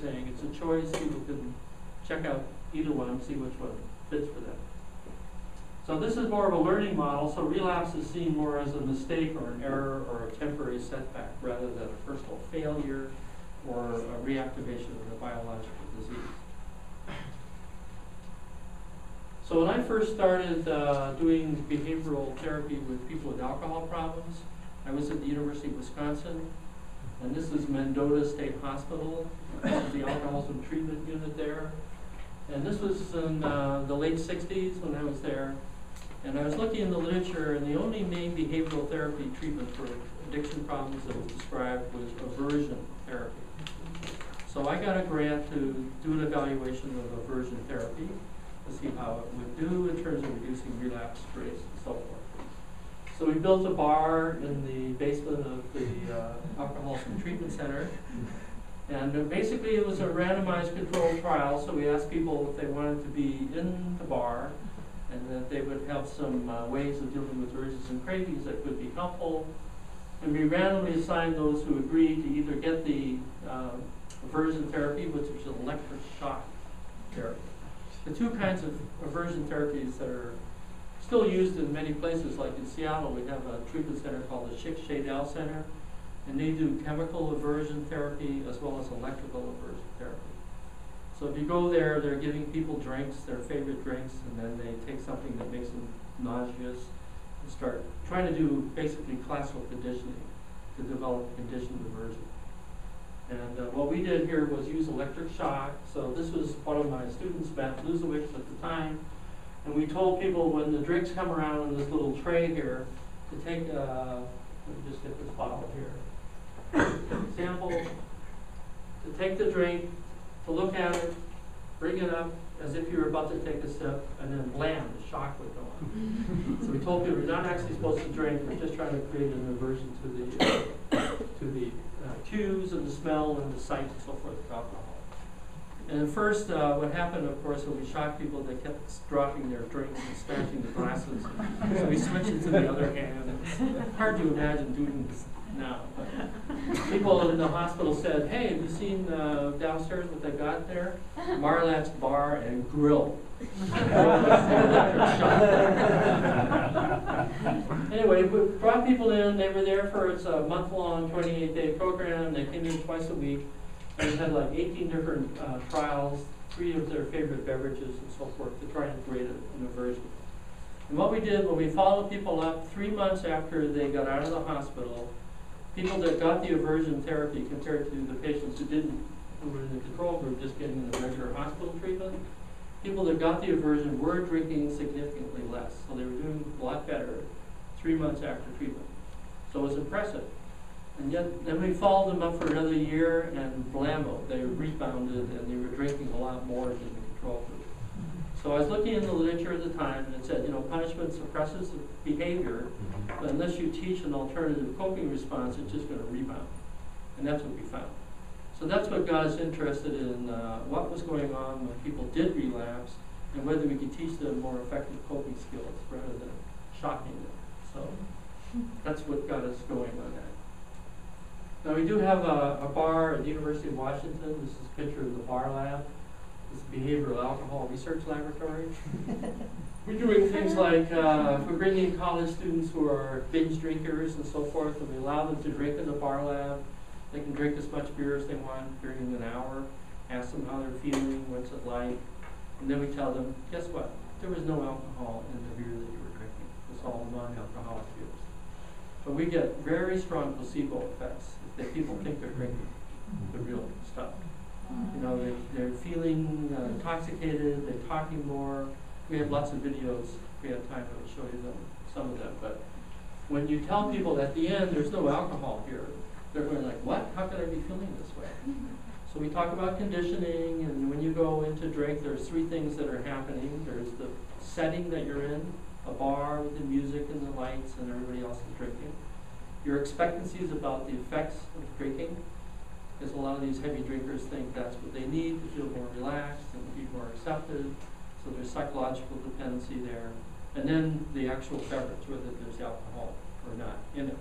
saying. It's a choice. People can check out either one, see which one fits for them. So this is more of a learning model. So relapse is seen more as a mistake or an error or a temporary setback rather than a personal failure or a reactivation of the biological disease. So when I first started doing behavioral therapy with people with alcohol problems, I was at the University of Wisconsin, and this is Mendota State Hospital. This is the alcoholism treatment unit there. And this was in the late 60s when I was there. And I was looking in the literature, and the only main behavioral therapy treatment for addiction problems that was described was aversion therapy. So I got a grant to do an evaluation of aversion therapy to see how it would do in terms of reducing relapse rates and so forth. So we built a bar in the basement of the Alcoholism Treatment Center. And basically it was a randomized controlled trial, so we asked people if they wanted to be in the bar and that they would have some ways of dealing with urges and cravings that could be helpful. And we randomly assigned those who agreed to either get the aversion therapy, which is electric shock therapy. The two kinds of aversion therapies that are still used in many places, like in Seattle, we have a treatment center called the Schick-Shadel Center, and they do chemical aversion therapy as well as electrical aversion therapy. So if you go there, they're giving people drinks, their favorite drinks, and then they take something that makes them nauseous and start trying to do basically classical conditioning to develop conditioned aversion. And what we did here was use electric shock. So this was one of my students, Matt Luzowicz, at the time. And we told people when the drinks come around in this little tray here to take, let me just get this bottle here, sample, to take the drink, to look at it, bring it up as if you were about to take a sip, and then blam, the shock would go on. So we told people you're not actually supposed to drink, we're just trying to create an aversion to the cues and the smell and the sight and so forth of alcohol. And at first, what happened, of course, when we shocked people, they kept dropping their drinks and smashing the glasses. So we switched it to the other hand. It's hard to imagine doing this now. But people in the hospital said, hey, have you seen downstairs what they got there? Marlatt's bar and grill. Anyway, we brought people in. They were there for it's a month-long, 28-day program. They came in twice a week. And we had like 18 different trials, 3 of their favorite beverages and so forth to try and create an aversion. And what we did when we followed people up 3 months after they got out of the hospital, people that got the aversion therapy compared to the patients who didn't, who were in the control group just getting the regular hospital treatment, people that got the aversion were drinking significantly less. So they were doing a lot better 3 months after treatment. So it was impressive. And yet, then we followed them up for another year, and blammo, they rebounded, and they were drinking a lot more than the control group. So I was looking in the literature at the time, and it said, you know, punishment suppresses behavior, but unless you teach an alternative coping response, it's just going to rebound. And that's what we found. So that's what got us interested in what was going on when people did relapse, and whether we could teach them more effective coping skills rather than shocking them. So that's what got us going on that. Now we do have a bar at the University of Washington. This is a picture of the bar lab. This is Behavioral Alcohol Research Laboratory. We're doing things like we're bringing college students who are binge drinkers and so forth, and we allow them to drink in the bar lab. They can drink as much beer as they want during an hour, ask them how they're feeling, what's it like, and then we tell them, guess what? There was no alcohol in the beer that you were drinking. It's all non-alcoholic beers. But we get very strong placebo effects if people think they're drinking the real stuff. You know, they're feeling intoxicated, they're talking more. We have lots of videos. If we have time, I will show you some of them. But when you tell people at the end there's no alcohol here, they're going like, what? How could I be feeling this way? So we talk about conditioning, and when you go in to drink, there's 3 things that are happening. There's the setting that you're in, a bar with the music and the lights and everybody else is drinking. Your expectancies about the effects of drinking, because a lot of these heavy drinkers think that's what they need to feel more relaxed and be more accepted. So there's psychological dependency there. And then the actual beverage, whether there's alcohol or not in it.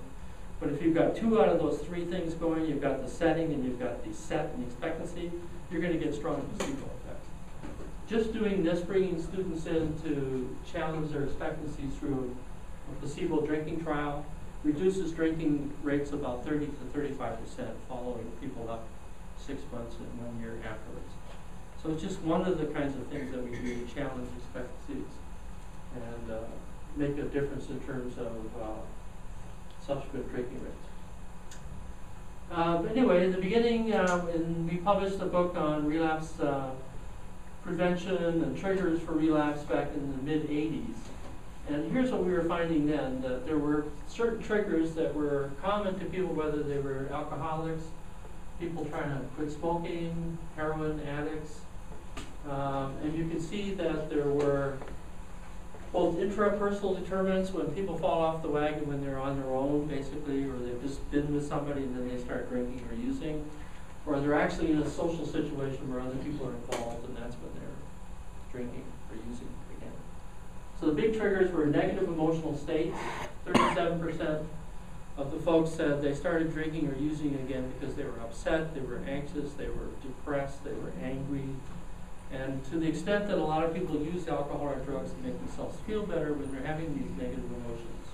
But if you've got 2 out of those 3 things going, you've got the setting and you've got the set and the expectancy, you're going to get strong placebo effects. Just doing this, bringing students in to challenge their expectancies through a placebo drinking trial, reduces drinking rates about 30 to 35% following people up 6 months and 1 year afterwards. So it's just one of the kinds of things that we do to challenge expectancies and make a difference in terms of subsequent drinking rates. Anyway, in the beginning, we published a book on relapse prevention and triggers for relapse back in the mid-'80s. And here's what we were finding then, that there were certain triggers that were common to people, whether they were alcoholics, people trying to quit smoking, heroin addicts. And you can see that there were both intrapersonal determinants, when people fall off the wagon when they're on their own, basically, or they've just been with somebody and then they start drinking or using, or they're actually in a social situation where other people are involved and that's when they're drinking or using again. So the big triggers were negative emotional states. 37% of the folks said they started drinking or using again because they were upset, they were anxious, they were depressed, they were angry. And to the extent that a lot of people use alcohol or drugs to make themselves feel better when they're having these negative emotions,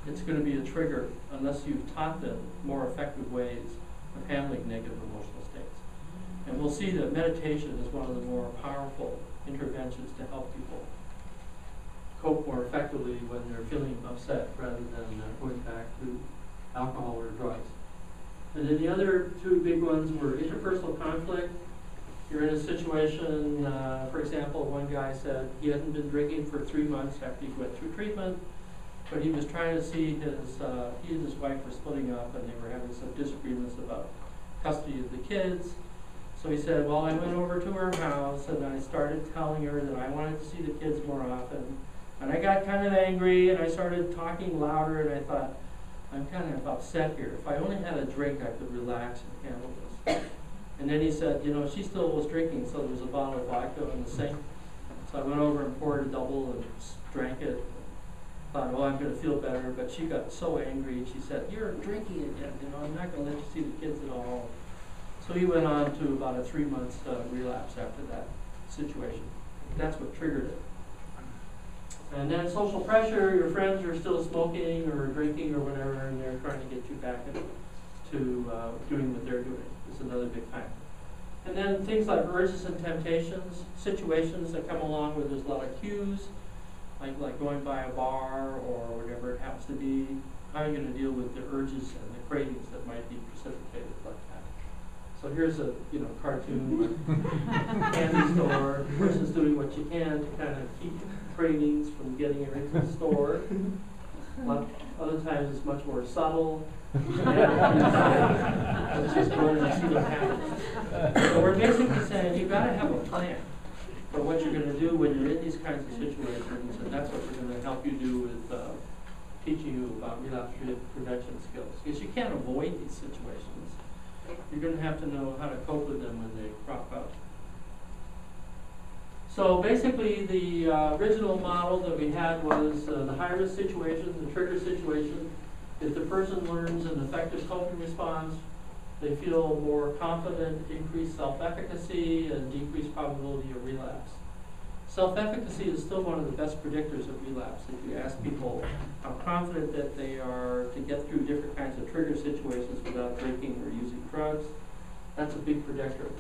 it's going to be a trigger unless you've taught them more effective ways of handling negative emotional states. And we'll see that meditation is one of the more powerful interventions to help people cope more effectively when they're feeling upset rather than going back to alcohol or drugs. And then the other two big ones were interpersonal conflict. You're in a situation, for example, one guy said he hadn't been drinking for 3 months after he went through treatment, but he was trying to see he and his wife were splitting up and they were having some disagreements about custody of the kids. So he said, well, I went over to her house and I started telling her that I wanted to see the kids more often. And I got kind of angry and I started talking louder and I thought, I'm kind of upset here. If I only had a drink, I could relax and handle this. And then he said, you know, she still was drinking, so there was a bottle of vodka in the sink. So I went over and poured a double and drank it. Thought, oh, I'm going to feel better. But she got so angry and she said, you're drinking again. You know, I'm not going to let you see the kids at all. So he went on to about a 3-month relapse after that situation. That's what triggered it. And then social pressure, your friends are still smoking or drinking or whatever, and they're trying to get you back into doing what they're doing. It's another big factor. And then things like urges and temptations, situations that come along where there's a lot of cues, like going by a bar or whatever it happens to be. How are you going to deal with the urges and the cravings that might be precipitated like that? So here's a cartoon candy store. The person's doing what you can to kind of keep cravings from getting her into the store. Other times it's much more subtle. Let's just go and see what happens. So we're basically saying you've got to have a plan for what you're going to do when you're in these kinds of situations, and that's what we're going to help you do with teaching you about relapse prevention skills. Because you can't avoid these situations. You're going to have to know how to cope with them when they crop up. So basically the original model that we had was the high-risk situation, the trigger situation. If the person learns an effective coping response, they feel more confident, increased self-efficacy, and decreased probability of relapse. Self-efficacy is still one of the best predictors of relapse. If you ask people how confident that they are to get through different kinds of trigger situations without drinking or using drugs, that's a big predictor.